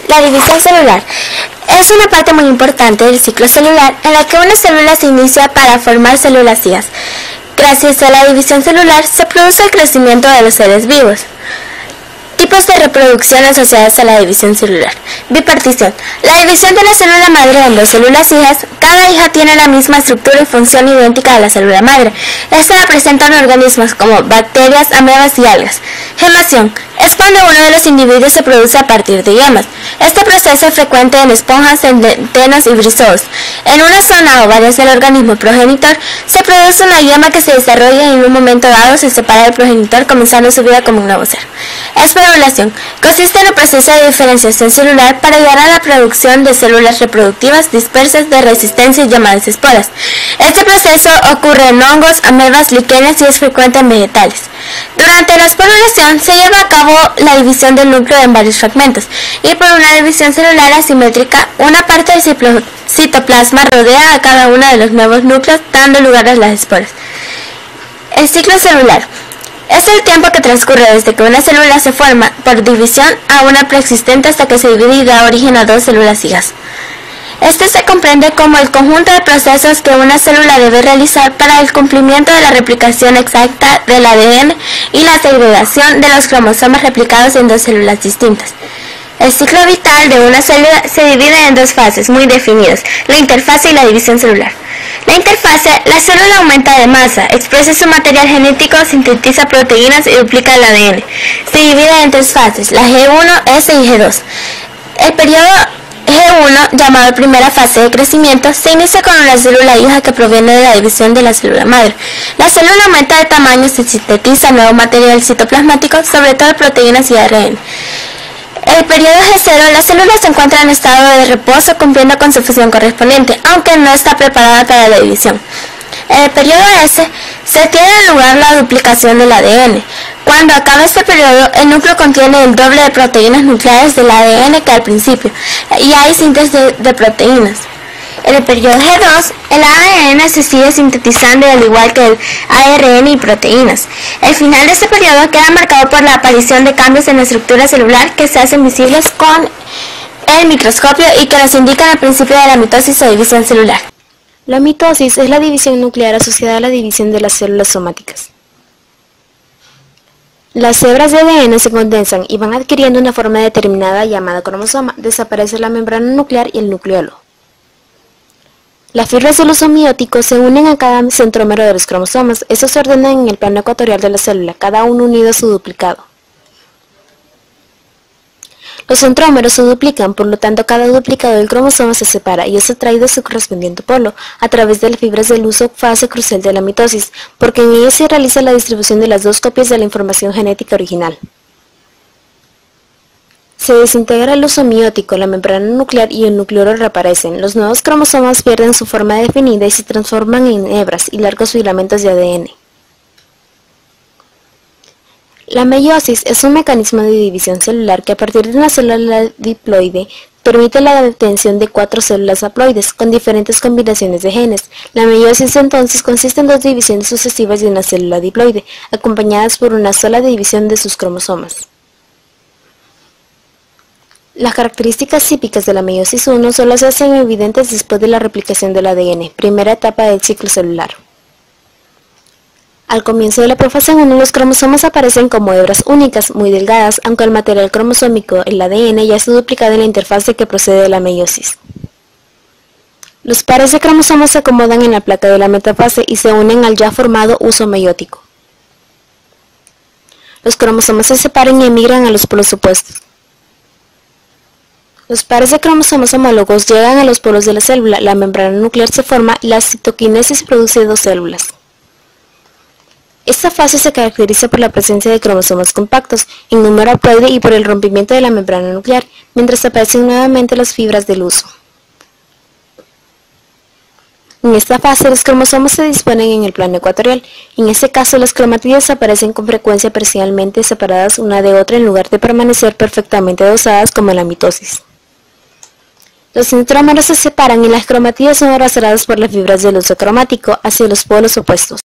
La división celular es una parte muy importante del ciclo celular en la que una célula se inicia para formar células hijas. Gracias a la división celular se produce el crecimiento de los seres vivos. Tipos de reproducción asociadas a la división celular. Bipartición. La división de la célula madre en dos células hijas. Cada hija tiene la misma estructura y función idéntica a la célula madre. Esta la presentan organismos como bacterias, amebas y algas. Gemación. Es cuando uno de los individuos se produce a partir de yemas. Este proceso es frecuente en esponjas, centenos y brizoos. En una zona o varias del organismo progenitor se produce una yema que se desarrolla y en un momento dado se separa del progenitor, comenzando su vida como un nuevo ser. Esporulación. Consiste en el proceso de diferenciación celular para llegar a la producción de células reproductivas dispersas de resistencia llamadas esporas. Este proceso ocurre en hongos, amebas, líquenes y es frecuente en vegetales. Durante la esporulación se lleva a cabo la división del núcleo en varios fragmentos y por una división celular asimétrica, una parte del citoplasma rodea a cada uno de los nuevos núcleos, dando lugar a las esporas. El ciclo celular es el tiempo que transcurre desde que una célula se forma por división a una preexistente hasta que se divide y da origen a dos células hijas. Este se comprende como el conjunto de procesos que una célula debe realizar para el cumplimiento de la replicación exacta del ADN y la segregación de los cromosomas replicados en dos células distintas. El ciclo vital de una célula se divide en dos fases muy definidas, la interfase y la división celular. La interfase, la célula aumenta de masa, expresa su material genético, sintetiza proteínas y duplica el ADN. Se divide en tres fases, la G1, S y G2. El periodo G1, llamado primera fase de crecimiento, se inicia con una célula hija que proviene de la división de la célula madre. La célula aumenta de tamaño, se sintetiza nuevo material citoplasmático, sobre todo proteínas y ARN. El periodo G0, la célula se encuentra en estado de reposo cumpliendo con su función correspondiente, aunque no está preparada para la división. En el periodo S se tiene lugar la duplicación del ADN. Cuando acaba este periodo, el núcleo contiene el doble de proteínas nucleares del ADN que al principio, y hay síntesis de proteínas. En el periodo G2, el ADN se sigue sintetizando al igual que el ARN y proteínas. El final de este periodo queda marcado por la aparición de cambios en la estructura celular que se hacen visibles con el microscopio y que nos indican el principio de la mitosis o división celular. La mitosis es la división nuclear asociada a la división de las células somáticas. Las hebras de ADN se condensan y van adquiriendo una forma determinada llamada cromosoma. Desaparece la membrana nuclear y el nucleolo. Las fibras del uso miótico se unen a cada centrómero de los cromosomas. Estos se ordenan en el plano ecuatorial de la célula, cada uno unido a su duplicado. Los centrómeros se duplican, por lo tanto cada duplicado del cromosoma se separa y es atraído a su correspondiente polo, a través de las fibras del uso, fase crucial de la mitosis, porque en ella se realiza la distribución de las dos copias de la información genética original. Se desintegra el uso miótico, la membrana nuclear y el nucleolo reaparecen. Los nuevos cromosomas pierden su forma definida y se transforman en hebras y largos filamentos de ADN. La meiosis es un mecanismo de división celular que a partir de una célula diploide permite la obtención de 4 células haploides con diferentes combinaciones de genes. La meiosis entonces consiste en dos divisiones sucesivas de una célula diploide, acompañadas por una sola división de sus cromosomas. Las características típicas de la meiosis 1 solo se hacen evidentes después de la replicación del ADN, primera etapa del ciclo celular. Al comienzo de la profase 1, los cromosomas aparecen como hebras únicas, muy delgadas, aunque el material cromosómico, el ADN, ya está duplicado en la interfase que procede de la meiosis. Los pares de cromosomas se acomodan en la placa de la metafase y se unen al ya formado uso meiótico. Los cromosomas se separan y emigran a los polos opuestos. Los pares de cromosomas homólogos llegan a los polos de la célula, la membrana nuclear se forma y la citoquinesis produce dos células. Esta fase se caracteriza por la presencia de cromosomas compactos, en número haploide y por el rompimiento de la membrana nuclear, mientras aparecen nuevamente las fibras del uso. En esta fase los cromosomas se disponen en el plano ecuatorial. En este caso las cromátides aparecen con frecuencia parcialmente separadas una de otra en lugar de permanecer perfectamente adosadas como en la mitosis. Los centrómeros se separan y las cromátides son arrastradas por las fibras del uso cromático hacia los polos opuestos.